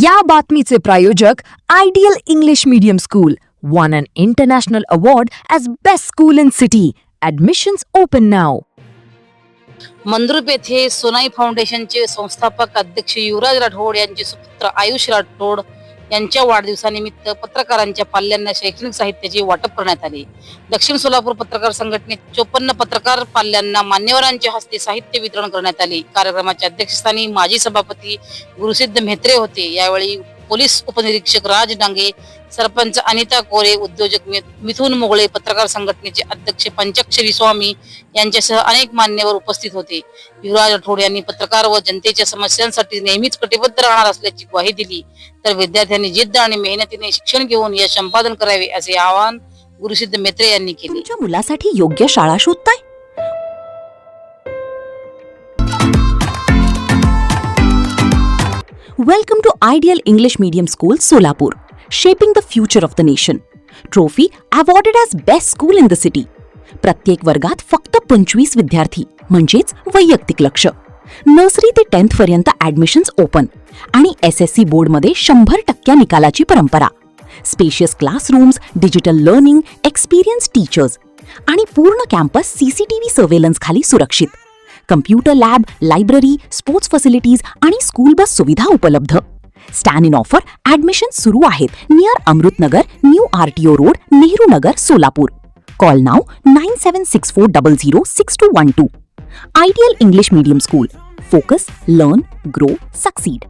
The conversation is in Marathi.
या बातमीचे प्रायोजक ideal English medium school won an international award as best school in city. Admissions open now. Mandrup येथे सोनाई फाउंडेशनचे संस्थापक अध्यक्ष युवराज राठोड यांचे सुपुत्र आयुष राठोड यांच्या वाढदिवसानिमित्त पत्रकारांच्या पाल्यांना शैक्षणिक साहित्याचे वाटप करण्यात आले. दक्षिण सोलापूर पत्रकार संघटनेत 54 पत्रकार पाल्यांना मान्यवरांच्या हस्ते साहित्य वितरण करण्यात आले. कार्यक्रमाच्या अध्यक्षस्थानी माजी सभापती गुरुसिद्ध म्हेत्रे होते. यावेळी पोलीस उपनिरीक्षक राज डांगे, सरपंच अनिता कोरे, उद्योजक मिथुन मोगळे, पत्रकार संघटनेचे अध्यक्ष पंचाक्षरी स्वामी यांच्यासह अनेक मान्यवर उपस्थित होते. युवराज राठोड यांनी पत्रकार व जनतेच्या समस्यांसाठी नेहमीच कटिबद्ध राहणार असल्याची ग्वाही दिली. तर विद्यार्थ्यांनी जिद्द आणि मेहनतीने शिक्षण घेऊन यश संपादन करावे असे आवाहन गुरुसिद्ध म्हेत्रे यांनी केले. तुमच्या मुलासाठी योग्य शाळा शोधताय? Welcome to Ideal English Medium School, Solapur, shaping the future of the nation. Trophy awarded as best school in the city. प्रत्येक वर्गात फक्त 25 विद्यार्थी म्हणजेच वैयक्तिक लक्ष. नर्सरी ते 10th पर्यंत ऍडमिशन्स ओपन आणि SSC बोर्ड मध्ये 100% निकालाची परंपरा. Spacious classrooms, digital learning, experience teachers आणि पूर्ण कॅम्पस CCTV सर्वेलन्स खाली सुरक्षित. Computer lab, library, sports facilities आणि स्कूल बस सुविधा उपलब्ध. स्टॅन इन ऑफर ऍडमिशन सुरू आहेत near Amritnagar, new RTO road, Nehru Nagar, Solapur. Call now 9764006212. Ideal English Medium School. Focus, learn, grow, succeed.